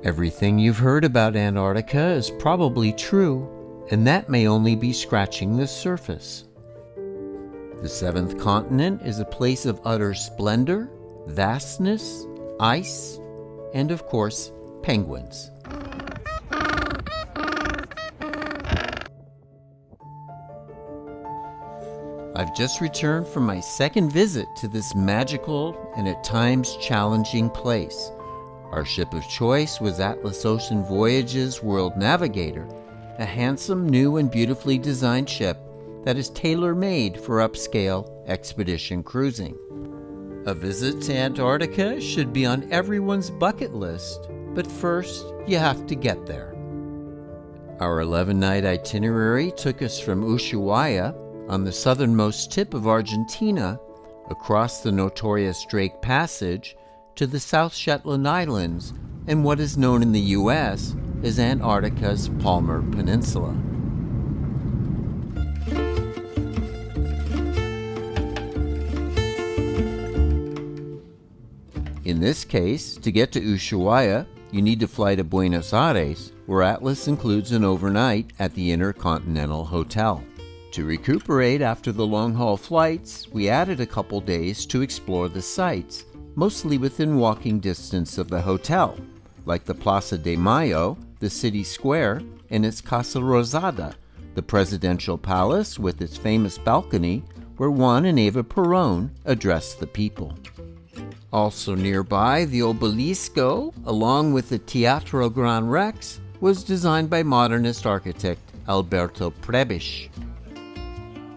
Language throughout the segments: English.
Everything you've heard about Antarctica is probably true, and that may only be scratching the surface. The seventh continent is a place of utter splendor, vastness, ice, and of course, penguins. I've just returned from my second visit to this magical and at times challenging place. Our ship of choice was Atlas Ocean Voyages World Navigator, a handsome, new and beautifully designed ship that is tailor-made for upscale expedition cruising. A visit to Antarctica should be on everyone's bucket list, but first you have to get there. Our 11-night itinerary took us from Ushuaia, on the southernmost tip of Argentina, across the notorious Drake Passage, to the South Shetland Islands and what is known in the U.S. as Antarctica's Palmer Peninsula. In this case, to get to Ushuaia, you need to fly to Buenos Aires, where Atlas includes an overnight at the Intercontinental Hotel. To recuperate after the long-haul flights, we added a couple days to explore the sites, mostly within walking distance of the hotel, like the Plaza de Mayo, the city square, and its Casa Rosada, the presidential palace with its famous balcony where Juan and Eva Perón addressed the people. Also nearby, the Obelisco, along with the Teatro Gran Rex, was designed by modernist architect Alberto Prebisch.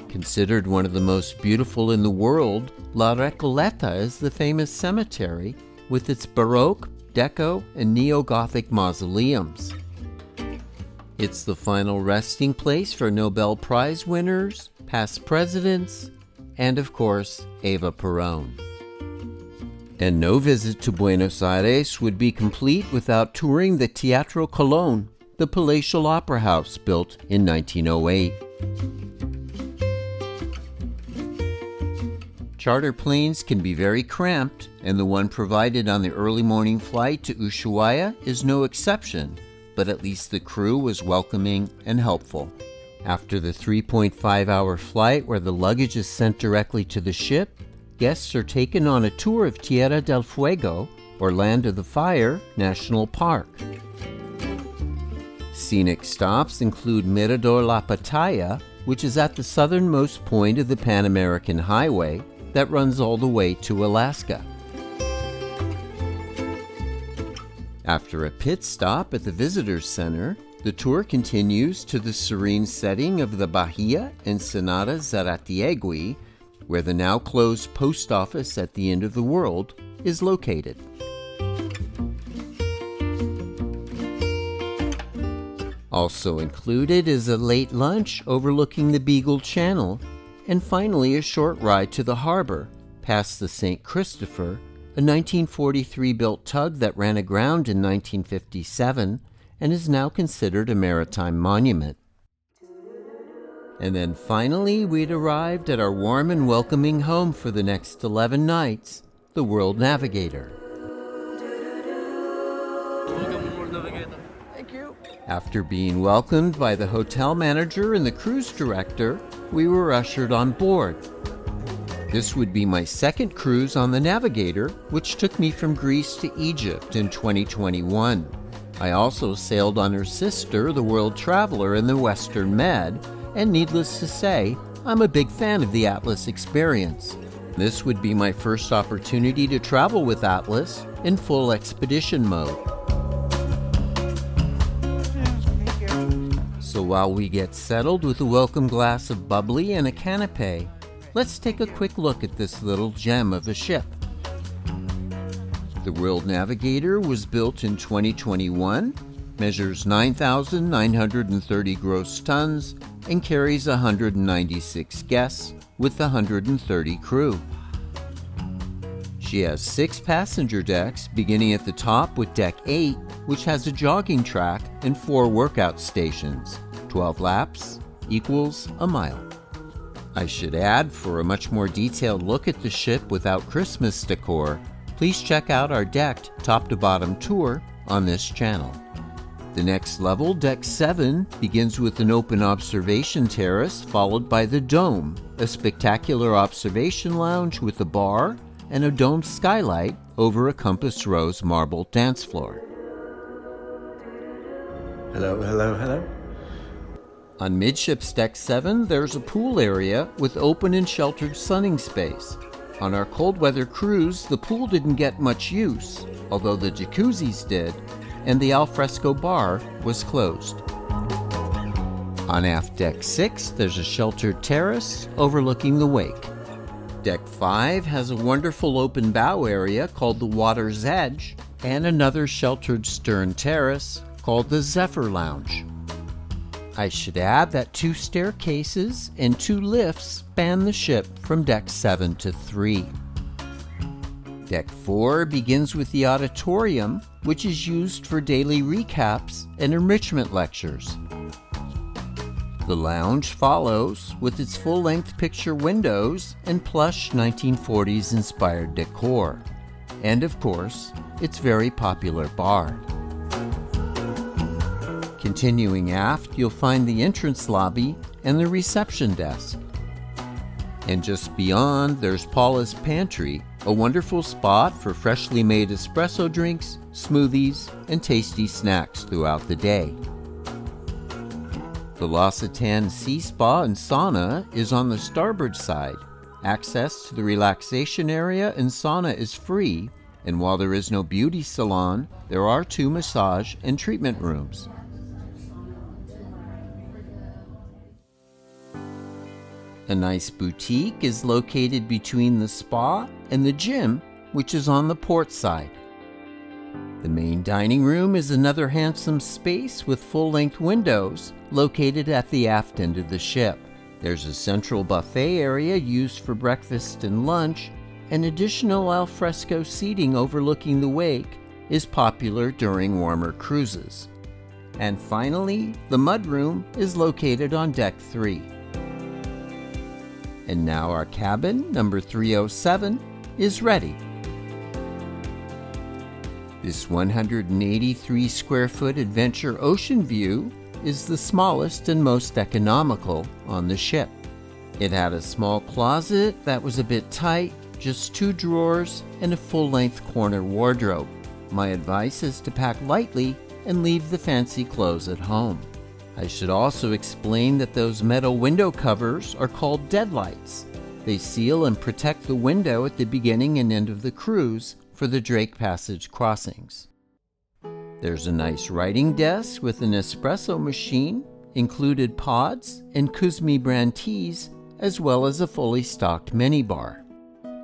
Considered one of the most beautiful in the world, La Recoleta is the famous cemetery with its Baroque, Deco, and Neo-Gothic mausoleums. It's the final resting place for Nobel Prize winners, past presidents, and of course, Eva Perón. And no visit to Buenos Aires would be complete without touring the Teatro Colón, the palatial opera house built in 1908. Charter planes can be very cramped, and the one provided on the early morning flight to Ushuaia is no exception, but at least the crew was welcoming and helpful. After the 3.5-hour flight where the luggage is sent directly to the ship, guests are taken on a tour of Tierra del Fuego, or Land of the Fire, National Park. Scenic stops include Mirador La Pataya, which is at the southernmost point of the Pan American Highway that runs all the way to Alaska. After a pit stop at the Visitors Center, the tour continues to the serene setting of the Bahia Ensenada Zaratiegui, where the now closed post office at the end of the world is located. Also included is a late lunch overlooking the Beagle Channel, and finally a short ride to the harbor, past the St. Christopher, a 1943-built tug that ran aground in 1957 and is now considered a maritime monument. And then finally we'd arrived at our warm and welcoming home for the next 11 nights, the World Navigator. Thank you. After being welcomed by the hotel manager and the cruise director, we were ushered on board. This would be my second cruise on the Navigator, which took me from Greece to Egypt in 2021. I also sailed on her sister, the World Traveler, in the Western Med, and needless to say, I'm a big fan of the Atlas experience. This would be my first opportunity to travel with Atlas in full expedition mode. So while we get settled with a welcome glass of bubbly and a canapé, let's take a quick look at this little gem of a ship. The World Navigator was built in 2021, measures 9,930 gross tons, and carries 196 guests with 130 crew. She has 6 passenger decks, beginning at the top with Deck 8, which has a jogging track and 4 workout stations. 12 laps equals a mile. I should add, for a much more detailed look at the ship without Christmas decor, please check out our decked top-to-bottom tour on this channel. The next level, Deck 7, begins with an open observation terrace followed by the Dome, a spectacular observation lounge with a bar and a domed skylight over a compass rose marble dance floor. Hello, hello, hello. On Midships Deck 7, there's a pool area with open and sheltered sunning space. On our cold weather cruise, the pool didn't get much use, although the jacuzzis did, and the alfresco bar was closed. On Aft Deck 6, there's a sheltered terrace overlooking the wake. Deck 5 has a wonderful open bow area called the Water's Edge, and another sheltered stern terrace called the Zephyr Lounge. I should add that 2 staircases and 2 lifts span the ship from Deck 7 to 3. Deck 4 begins with the auditorium, which is used for daily recaps and enrichment lectures. The lounge follows with its full-length picture windows and plush 1940s inspired decor, and of course, its very popular bar. Continuing aft, you'll find the entrance lobby and the reception desk. And just beyond, there's Paula's Pantry, a wonderful spot for freshly made espresso drinks, smoothies, and tasty snacks throughout the day. The L'Occitane Sea Spa and Sauna is on the starboard side. Access to the relaxation area and sauna is free, and while there is no beauty salon, there are 2 massage and treatment rooms. A nice boutique is located between the spa and the gym, which is on the port side. The main dining room is another handsome space with full-length windows located at the aft end of the ship. There's a central buffet area used for breakfast and lunch, and additional alfresco seating overlooking the wake is popular during warmer cruises. And finally, the mudroom is located on Deck 3. And now our cabin, number 307, is ready. This 183 square foot Adventure Ocean View is the smallest and most economical on the ship. It had a small closet that was a bit tight, just 2 drawers and a full-length corner wardrobe. My advice is to pack lightly and leave the fancy clothes at home. I should also explain that those metal window covers are called deadlights. They seal and protect the window at the beginning and end of the cruise for the Drake Passage crossings. There's a nice writing desk with an espresso machine, included pods, and Kuzmi brand teas, as well as a fully stocked minibar.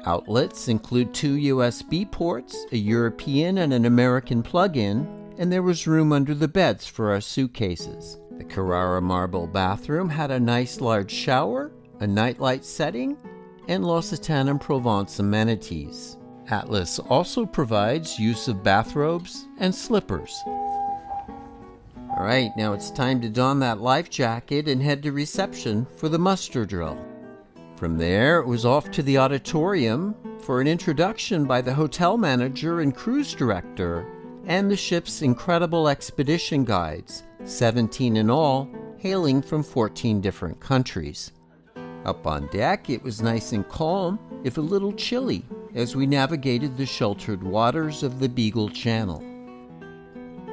Outlets include 2 USB ports, a European and an American plug-in, and there was room under the beds for our suitcases. The Carrara marble bathroom had a nice large shower, a nightlight setting, and L'Occitane and Provence amenities. Atlas also provides use of bathrobes and slippers. Alright, now it's time to don that life jacket and head to reception for the muster drill. From there, it was off to the auditorium for an introduction by the hotel manager and cruise director, and the ship's incredible expedition guides, 17 in all, hailing from 14 different countries. Up on deck, it was nice and calm, if a little chilly, as we navigated the sheltered waters of the Beagle Channel.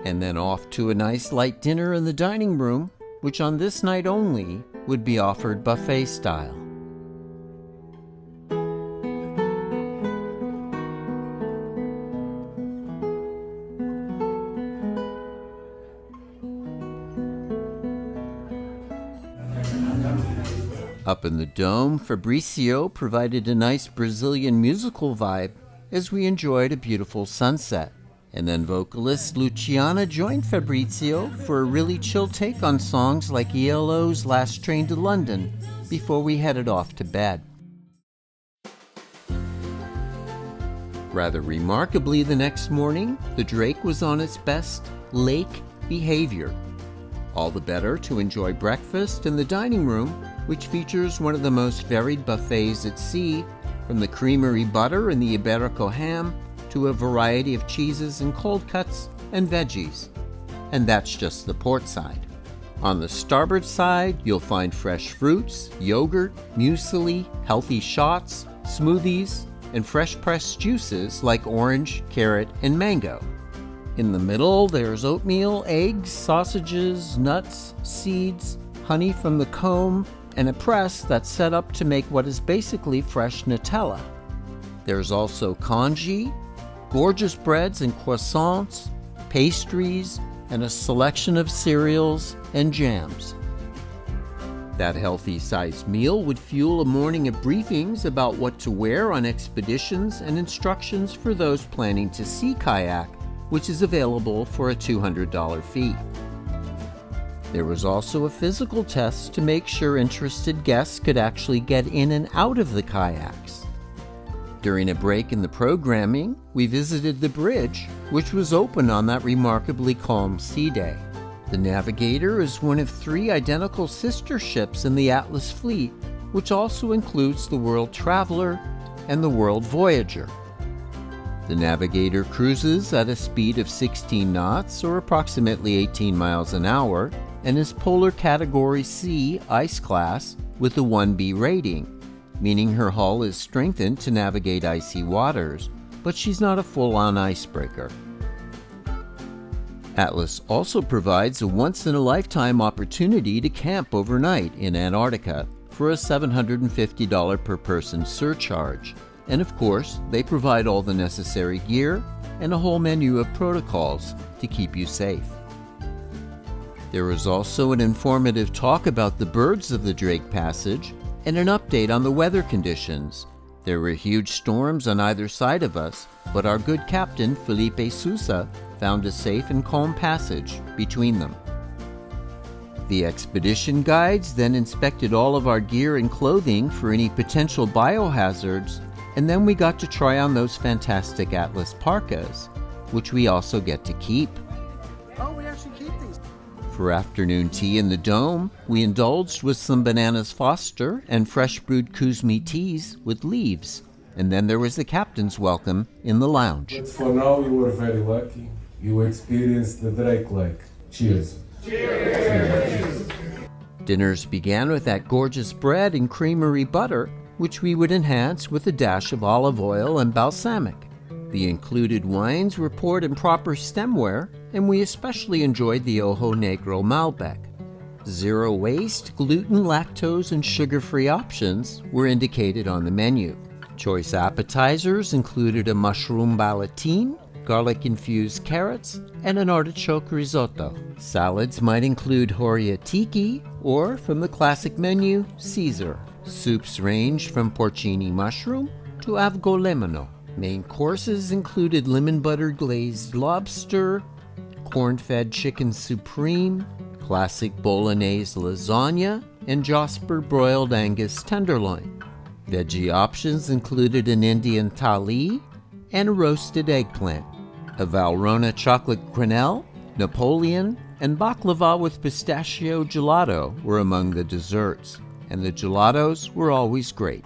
And then off to a nice light dinner in the dining room, which on this night only would be offered buffet style. Up in the dome, Fabrizio provided a nice Brazilian musical vibe as we enjoyed a beautiful sunset. And then vocalist Luciana joined Fabrizio for a really chill take on songs like ELO's Last Train to London before we headed off to bed. Rather remarkably, the next morning, the Drake was on its best lake behavior. All the better to enjoy breakfast in the dining room, which features one of the most varied buffets at sea, from the creamery butter and the Iberico ham to a variety of cheeses and cold cuts and veggies. And that's just the port side. On the starboard side, you'll find fresh fruits, yogurt, muesli, healthy shots, smoothies, and fresh-pressed juices like orange, carrot, and mango. In the middle, there's oatmeal, eggs, sausages, nuts, seeds, honey from the comb, and a press that's set up to make what is basically fresh Nutella. There's also congee, gorgeous breads and croissants, pastries, and a selection of cereals and jams. That healthy-sized meal would fuel a morning of briefings about what to wear on expeditions and instructions for those planning to sea kayak, which is available for a $200 fee. There was also a physical test to make sure interested guests could actually get in and out of the kayaks. During a break in the programming, we visited the bridge, which was open on that remarkably calm sea day. The Navigator is one of 3 identical sister ships in the Atlas fleet, which also includes the World Traveler and the World Voyager. The Navigator cruises at a speed of 16 knots, or approximately 18 miles an hour, and is Polar Category C ice class with a 1B rating, meaning her hull is strengthened to navigate icy waters, but she's not a full-on icebreaker. Atlas also provides a once-in-a-lifetime opportunity to camp overnight in Antarctica for a $750 per person surcharge, and of course, they provide all the necessary gear and a whole menu of protocols to keep you safe. There was also an informative talk about the birds of the Drake Passage and an update on the weather conditions. There were huge storms on either side of us, but our good captain, Felipe Sousa, found a safe and calm passage between them. The expedition guides then inspected all of our gear and clothing for any potential biohazards, and then we got to try on those fantastic Atlas parkas, which we also get to keep. Oh, we actually keep these. For afternoon tea in the dome, we indulged with some bananas Foster and fresh brewed Kuzmi teas with leaves. And then there was the captain's welcome in the lounge. But for now, you were very lucky. You experienced the Drake Lake. Cheers. Cheers. Dinners began with that gorgeous bread and creamery butter, which we would enhance with a dash of olive oil and balsamic. The included wines were poured in proper stemware, and we especially enjoyed the Ojo Negro Malbec. Zero waste, gluten, lactose, and sugar-free options were indicated on the menu. Choice appetizers included a mushroom ballatine, garlic-infused carrots, and an artichoke risotto. Salads might include Horia Tiki, or, from the classic menu, Caesar. Soups ranged from porcini mushroom to avgolemano. Main courses included lemon-butter glazed lobster, corn-fed chicken supreme, classic bolognese lasagna, and Josper broiled Angus tenderloin. Veggie options included an Indian thali and a roasted eggplant. A Valrhona chocolate quenelle, Napoleon, and baklava with pistachio gelato were among the desserts, and the gelatos were always great.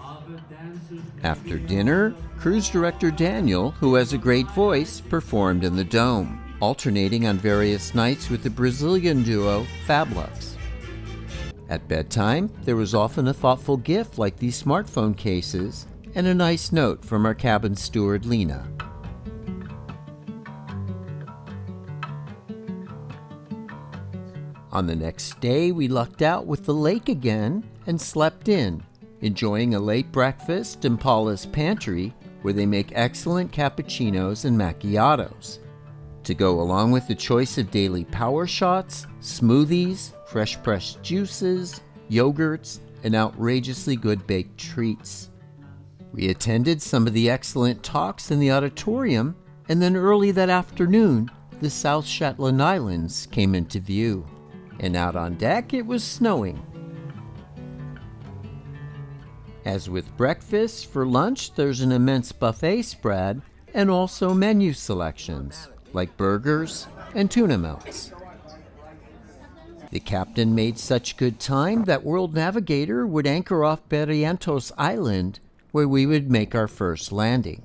After dinner, cruise director Daniel, who has a great voice, performed in the dome, alternating on various nights with the Brazilian duo Fablux. At bedtime, there was often a thoughtful gift like these smartphone cases and a nice note from our cabin steward Lena. On the next day, we lucked out with the lake again and slept in, enjoying a late breakfast in Paula's Pantry, where they make excellent cappuccinos and macchiatos. To go along with the choice of daily power shots, smoothies, fresh pressed juices, yogurts, and outrageously good baked treats. We attended some of the excellent talks in the auditorium, and then early that afternoon, the South Shetland Islands came into view. And out on deck, it was snowing. As with breakfast, for lunch there's an immense buffet spread and also menu selections, like burgers and tuna melts. The captain made such good time that World Navigator would anchor off Barrientos Island, where we would make our first landing.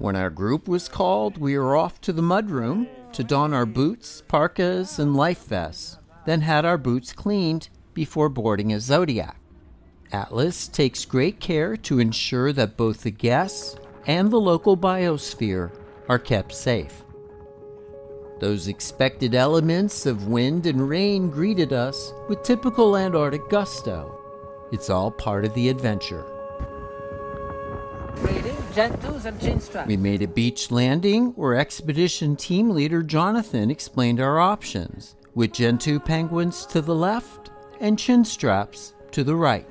When our group was called, we were off to the mudroom to don our boots, parkas, and life vests, then had our boots cleaned before boarding a Zodiac. Atlas takes great care to ensure that both the guests and the local biosphere are kept safe. Those expected elements of wind and rain greeted us with typical Antarctic gusto. It's all part of the adventure. Gentus and chin straps. We made a beach landing where expedition team leader Jonathan explained our options, with Gentoo penguins to the left and chin straps to the right.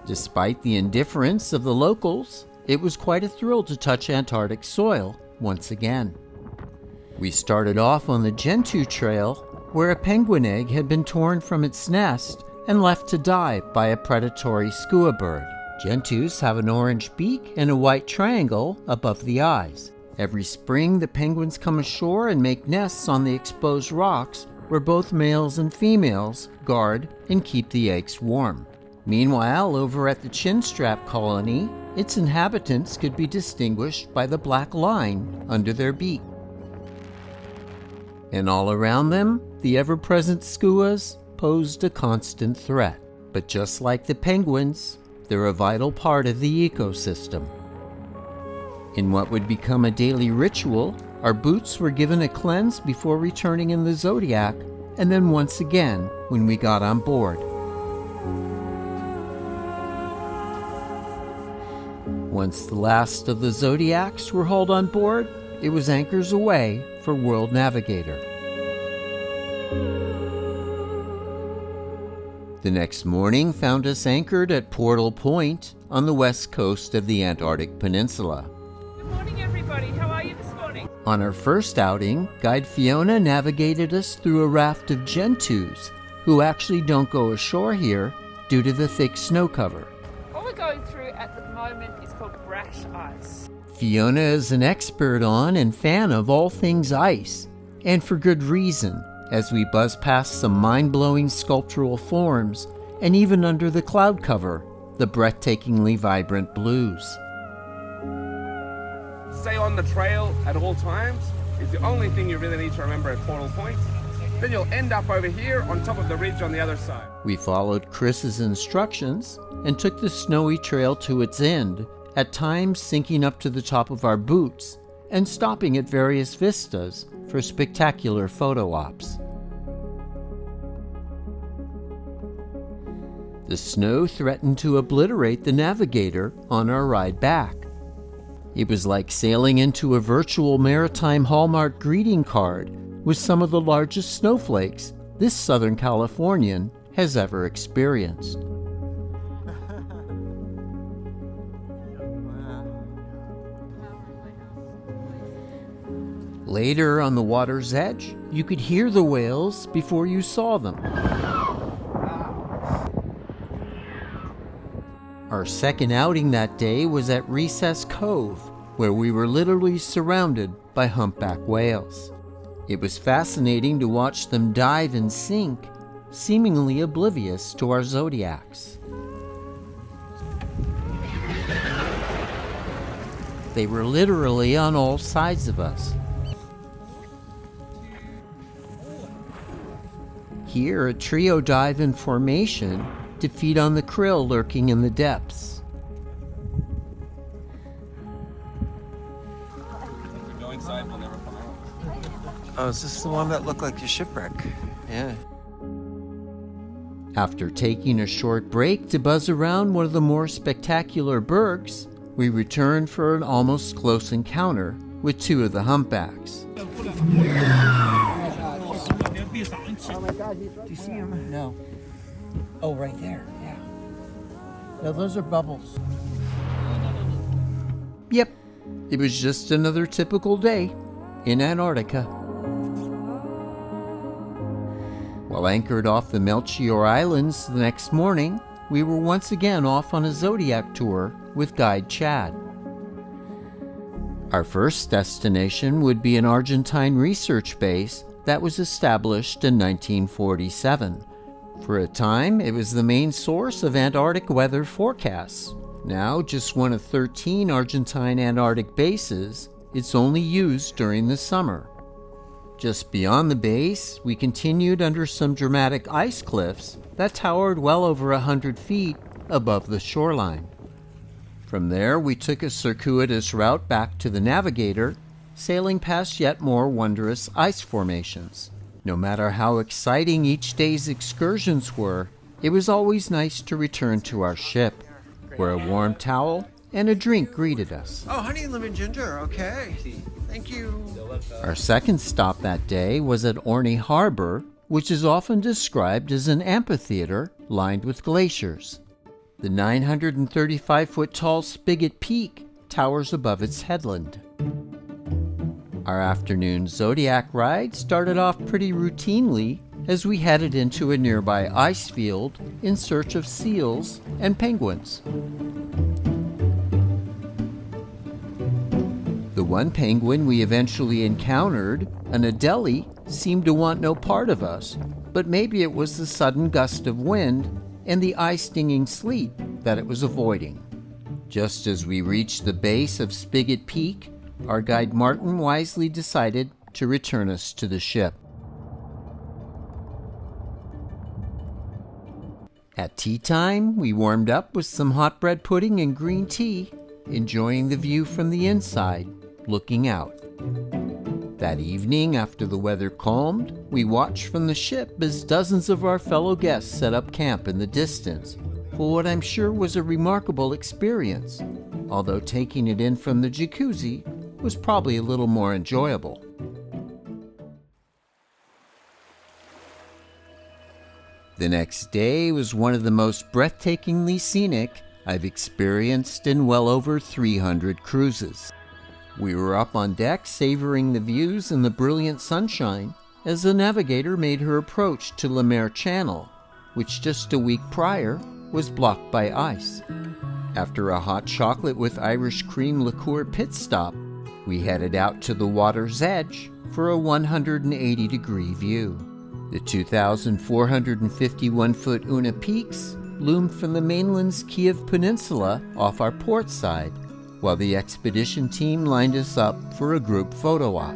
Despite the indifference of the locals, it was quite a thrill to touch Antarctic soil once again. We started off on the Gentoo Trail, where a penguin egg had been torn from its nest and left to die by a predatory skua bird. Gentoos have an orange beak and a white triangle above the eyes. Every spring, the penguins come ashore and make nests on the exposed rocks where both males and females guard and keep the eggs warm. Meanwhile, over at the chinstrap colony, its inhabitants could be distinguished by the black line under their beak. And all around them, the ever-present skuas posed a constant threat. But just like the penguins, they're a vital part of the ecosystem. In what would become a daily ritual, our boots were given a cleanse before returning in the Zodiac, and then once again when we got on board. Once the last of the Zodiacs were hauled on board, it was anchors away for World Navigator. The next morning found us anchored at Portal Point on the west coast of the Antarctic Peninsula. Good morning, everybody. How are you this morning? On our first outing, Guide Fiona navigated us through a raft of Gentoos, who actually don't go ashore here due to the thick snow cover. What we're going through at the moment is called brash ice. Fiona is an expert on and fan of all things ice, and for good reason, as we buzz past some mind-blowing sculptural forms, and even under the cloud cover, the breathtakingly vibrant blues. Stay on the trail at all times is the only thing you really need to remember at Portal Point. Then you'll end up over here on top of the ridge on the other side. We followed Chris's instructions and took the snowy trail to its end, at times sinking up to the top of our boots and stopping at various vistas for spectacular photo ops. The snow threatened to obliterate the navigator on our ride back. It was like sailing into a virtual maritime Hallmark greeting card with some of the largest snowflakes this Southern Californian has ever experienced. Later, on the water's edge, you could hear the whales before you saw them. Our second outing that day was at Recess Cove, where we were literally surrounded by humpback whales. It was fascinating to watch them dive and sink, seemingly oblivious to our Zodiacs. They were literally on all sides of us. Here, a trio dive in formation to feed on the krill lurking in the depths. Go inside, we'll never come out. Oh, is this the one that looked like your shipwreck? Yeah. After taking a short break to buzz around one of the more spectacular bergs, we returned for an almost close encounter with two of the humpbacks. Oh my God, do you see him? No. Oh, right there, yeah. No, those are bubbles. Yep, it was just another typical day in Antarctica. While anchored off the Melchior Islands the next morning, we were once again off on a Zodiac tour with guide Chad. Our first destination would be an Argentine research base that was established in 1947. For a time, it was the main source of Antarctic weather forecasts, Now just one of 13 Argentine Antarctic bases, it's only used during the summer. Just beyond the base, we continued under some dramatic ice cliffs that towered well over 100 feet above the shoreline. From there, we took a circuitous route back to the Navigator, sailing past yet more wondrous ice formations. No matter how exciting each day's excursions were, it was always nice to return to our ship, where a warm towel and a drink greeted us. Oh, honey, lemon ginger. Okay. Thank you. Our second stop that day was at Orkney Harbor, which is often described as an amphitheater lined with glaciers. The 935-foot tall Spigot Peak towers above its headland. Our afternoon Zodiac ride started off pretty routinely as we headed into a nearby ice field in search of seals and penguins. The one penguin we eventually encountered, an Adelie, seemed to want no part of us, but maybe it was the sudden gust of wind and the eye-stinging sleet that it was avoiding. Just as we reached the base of Spigot Peak, our guide Martin wisely decided to return us to the ship. At tea time, we warmed up with some hot bread pudding and green tea, enjoying the view from the inside, looking out. That evening, after the weather calmed, we watched from the ship as dozens of our fellow guests set up camp in the distance for what I'm sure was a remarkable experience, although taking it in from the jacuzzi was probably a little more enjoyable. The next day was one of the most breathtakingly scenic I've experienced in well over 300 cruises. We were up on deck savoring the views in the brilliant sunshine as the Navigator made her approach to Lemaire Channel, which just a week prior was blocked by ice. After a hot chocolate with Irish cream liqueur pit stop, we headed out to the water's edge for a 180-degree view. The 2,451-foot Una Peaks loomed from the mainland's Kiev Peninsula off our port side, while the expedition team lined us up for a group photo op.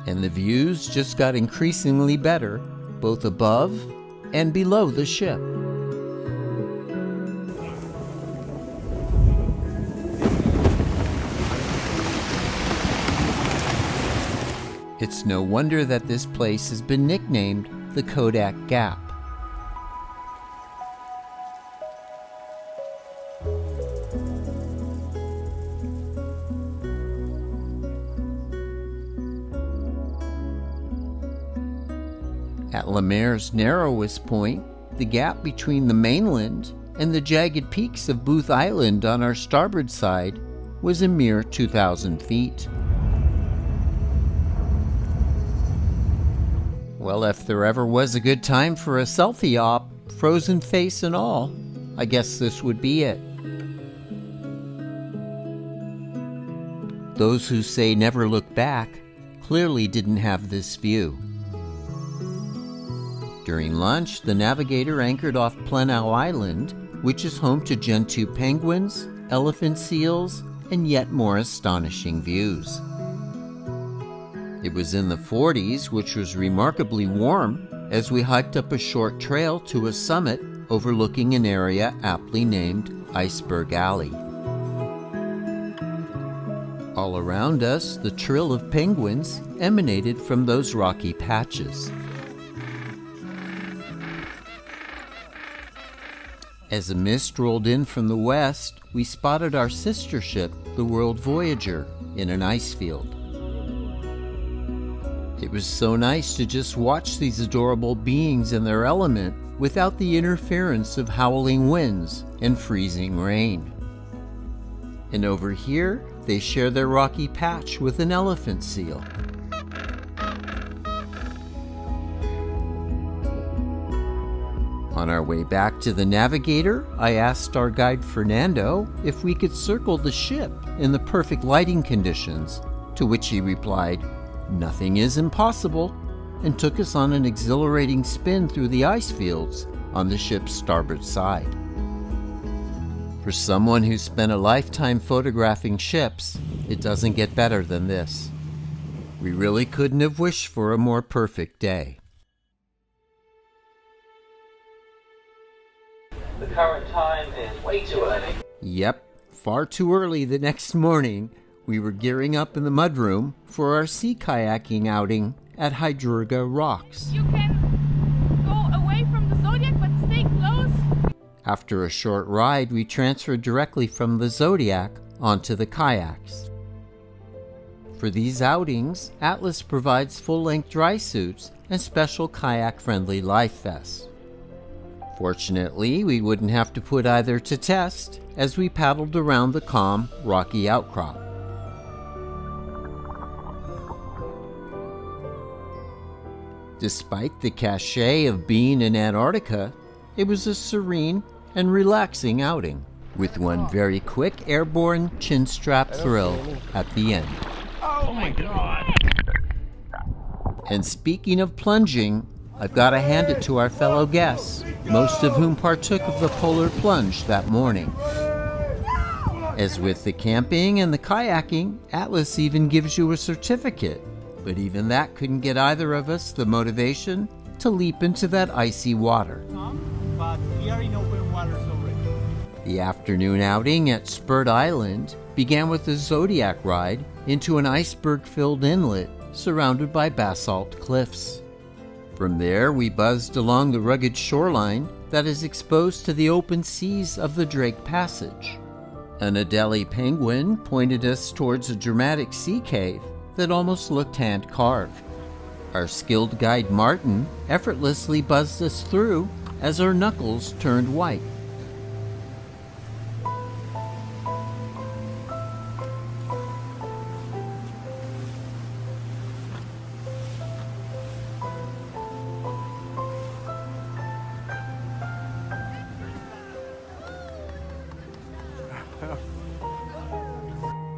And the views just got increasingly better, both above and below the ship. It's no wonder that this place has been nicknamed the Kodak Gap. At Lemaire's narrowest point, the gap between the mainland and the jagged peaks of Booth Island on our starboard side was a mere 2,000 feet. Well, if there ever was a good time for a selfie op, frozen face and all, I guess this would be it. Those who say never look back clearly didn't have this view. During lunch, the Navigator anchored off Plenau Island, which is home to gentoo penguins, elephant seals, and yet more astonishing views. It was in the 40s, which was remarkably warm, as we hiked up a short trail to a summit overlooking an area aptly named Iceberg Alley. All around us, the trill of penguins emanated from those rocky patches. As a mist rolled in from the west, we spotted our sister ship, the World Voyager, in an ice field. It was so nice to just watch these adorable beings in their element without the interference of howling winds and freezing rain. And over here, they share their rocky patch with an elephant seal. On our way back to the Navigator, I asked our guide Fernando if we could circle the ship in the perfect lighting conditions, to which he replied, "Nothing is impossible," and took us on an exhilarating spin through the ice fields on the ship's starboard side. For someone who spent a lifetime photographing ships, it doesn't get better than this. We really couldn't have wished for a more perfect day. The current time is way too early. Yep, far too early the next morning. We were gearing up in the mudroom for our sea kayaking outing at Hydrurga Rocks. You can go away from the Zodiac, but stay close. After a short ride, we transferred directly from the Zodiac onto the kayaks. For these outings, Atlas provides full-length dry suits and special kayak-friendly life vests. Fortunately, we wouldn't have to put either to test as we paddled around the calm, rocky outcrop. Despite the cachet of being in Antarctica, it was a serene and relaxing outing, with one very quick airborne chin strap thrill at the end. Oh my God! And speaking of plunging, I've got to hand it to our fellow guests, most of whom partook of the polar plunge that morning. As with the camping and the kayaking, Atlas even gives you a certificate, but even that couldn't get either of us the motivation to leap into that icy water. But we are in open waters already. The afternoon outing at Spurt Island began with a Zodiac ride into an iceberg-filled inlet surrounded by basalt cliffs. From there, we buzzed along the rugged shoreline that is exposed to the open seas of the Drake Passage. An Adelie penguin pointed us towards a dramatic sea cave that almost looked hand-carved. Our skilled guide Martin effortlessly buzzed us through as our knuckles turned white.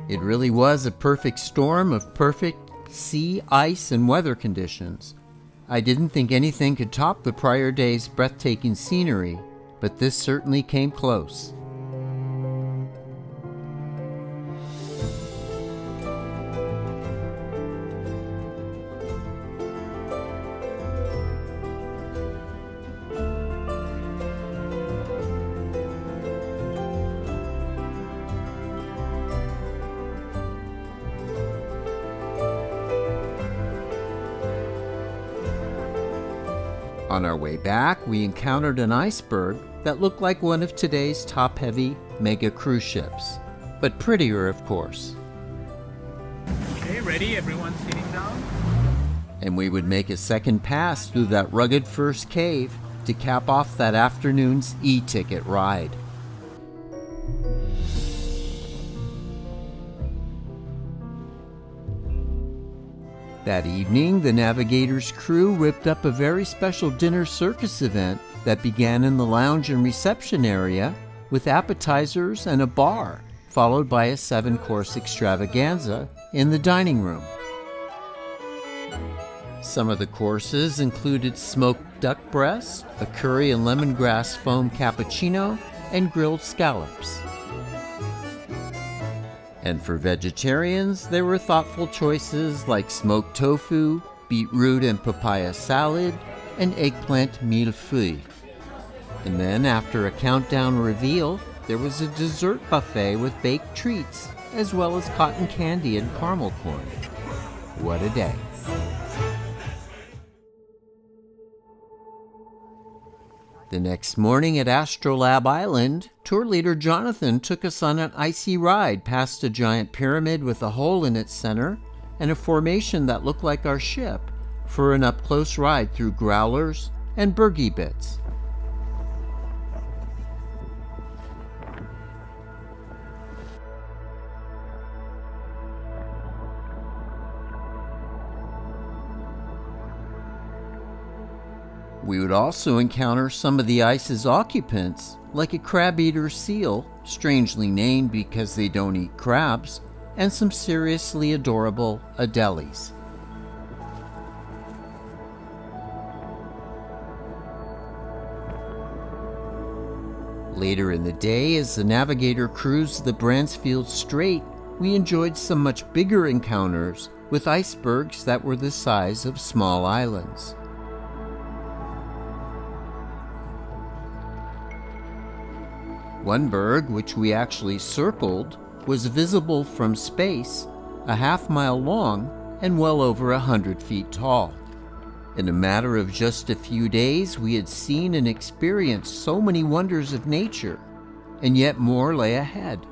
It really was a perfect storm of perfect sea, ice, and weather conditions. I didn't think anything could top the prior day's breathtaking scenery, but this certainly came close. On our way back, we encountered an iceberg that looked like one of today's top-heavy mega cruise ships, but prettier, of course. Okay, ready? Everyone sitting down? And we would make a second pass through that rugged first cave to cap off that afternoon's e-ticket ride. That evening, the Navigator's crew whipped up a very special dinner circus event that began in the lounge and reception area with appetizers and a bar, followed by a 7-course extravaganza in the dining room. Some of the courses included smoked duck breast, a curry and lemongrass foam cappuccino, and grilled scallops. And for vegetarians, there were thoughtful choices like smoked tofu, beetroot and papaya salad, and eggplant millefeuille. And then, after a countdown reveal, there was a dessert buffet with baked treats, as well as cotton candy and caramel corn. What a day. The next morning at Astrolabe Island, tour leader Jonathan took us on an icy ride past a giant pyramid with a hole in its center and a formation that looked like our ship for an up-close ride through growlers and bergy bits. We would also encounter some of the ice's occupants, like a crab-eater seal, strangely named because they don't eat crabs, and some seriously adorable Adelies. Later in the day, as the navigator cruised the Bransfield Strait, we enjoyed some much bigger encounters with icebergs that were the size of small islands. One berg, which we actually circled, was visible from space, a half-mile long and well over 100 feet tall. In a matter of just a few days, we had seen and experienced so many wonders of nature, and yet more lay ahead.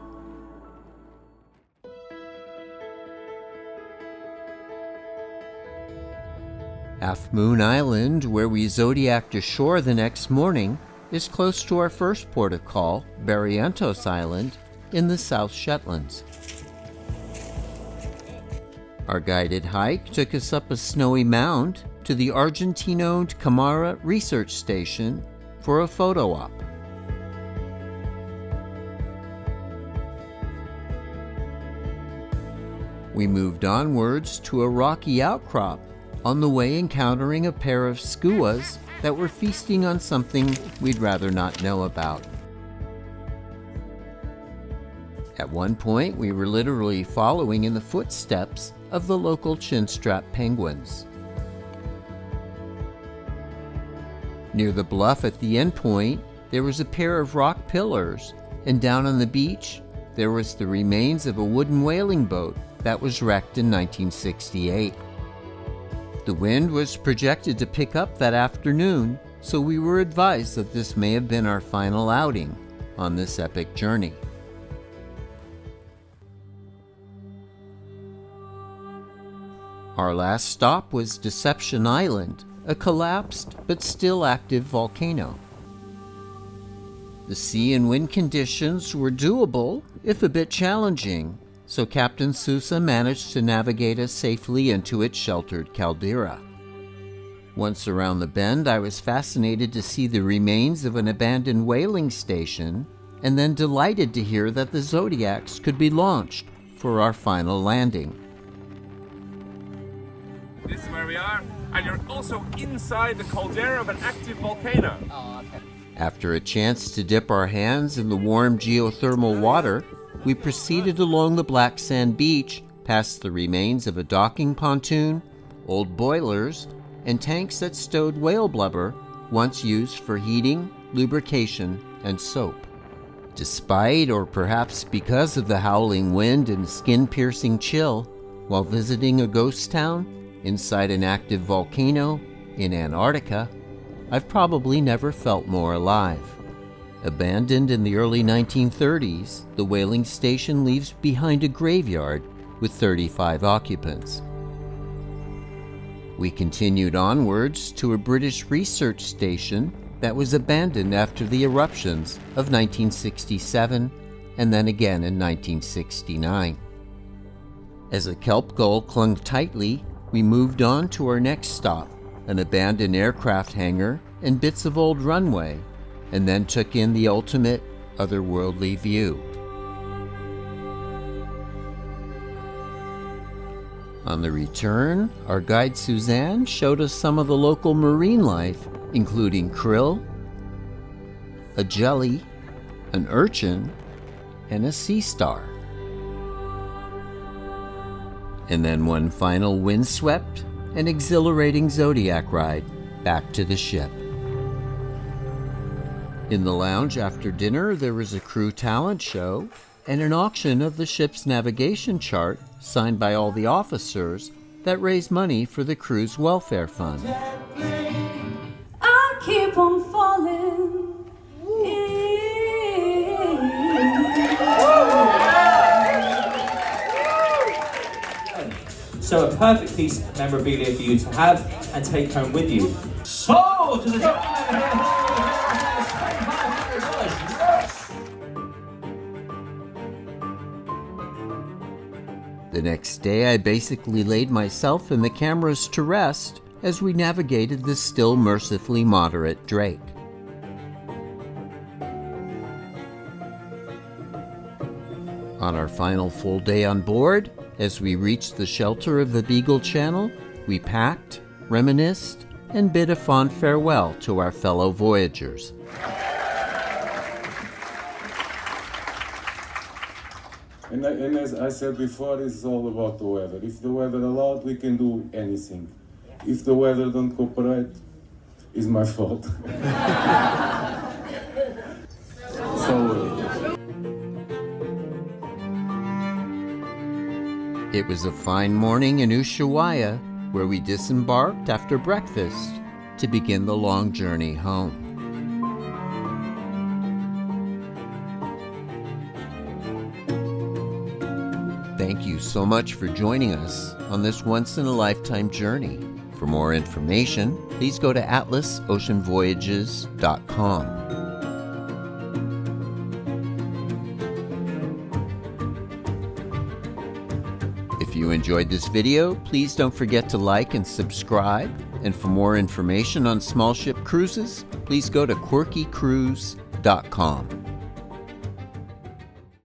Half Moon Island, where we zodiaced ashore the next morning, is close to our first port of call, Barrientos Island, in the South Shetlands. Our guided hike took us up a snowy mound to the Argentine-owned Camara Research Station for a photo op. We moved onwards to a rocky outcrop, on the way encountering a pair of skuas that were feasting on something we'd rather not know about. At one point, we were literally following in the footsteps of the local chinstrap penguins. Near the bluff at the end point, there was a pair of rock pillars, and down on the beach, there was the remains of a wooden whaling boat that was wrecked in 1968. The wind was projected to pick up that afternoon, so we were advised that this may have been our final outing on this epic journey. Our last stop was Deception Island, a collapsed but still active volcano. The sea and wind conditions were doable, if a bit challenging, so Captain Sousa managed to navigate us safely into its sheltered caldera. Once around the bend, I was fascinated to see the remains of an abandoned whaling station, and then delighted to hear that the Zodiacs could be launched for our final landing. This is where we are, and you're also inside the caldera of an active volcano. After a chance to dip our hands in the warm geothermal water, we proceeded along the black sand beach, past the remains of a docking pontoon, old boilers, and tanks that stowed whale blubber, once used for heating, lubrication, and soap. Despite, or perhaps because of the howling wind and skin-piercing chill, while visiting a ghost town inside an active volcano in Antarctica, I've probably never felt more alive. Abandoned in the early 1930s, the whaling station leaves behind a graveyard with 35 occupants. We continued onwards to a British research station that was abandoned after the eruptions of 1967 and then again in 1969. As a kelp gull clung tightly, we moved on to our next stop, an abandoned aircraft hangar and bits of old runway, and then took in the ultimate otherworldly view. On the return, our guide Suzanne showed us some of the local marine life, including krill, a jelly, an urchin, and a sea star. And then one final windswept and exhilarating Zodiac ride back to the ship. In the lounge after dinner, there was a crew talent show and an auction of the ship's navigation chart signed by all the officers that raised money for the crew's welfare fund. I keep on falling So a perfect piece of memorabilia for you to have and take home with you. So, to the The next day, I basically laid myself and the cameras to rest as we navigated the still mercifully moderate Drake. On our final full day on board, as we reached the shelter of the Beagle Channel, we packed, reminisced, and bid a fond farewell to our fellow voyagers. And as I said before, it's all about the weather. If the weather allowed, we can do anything. If the weather don't cooperate, it's my fault. It was a fine morning in Ushuaia, where we disembarked after breakfast to begin the long journey home. Thank you so much for joining us on this once-in-a-lifetime journey. For more information, please go to atlasoceanvoyages.com. If you enjoyed this video, please don't forget to like and subscribe. And for more information on small ship cruises, please go to quirkycruise.com.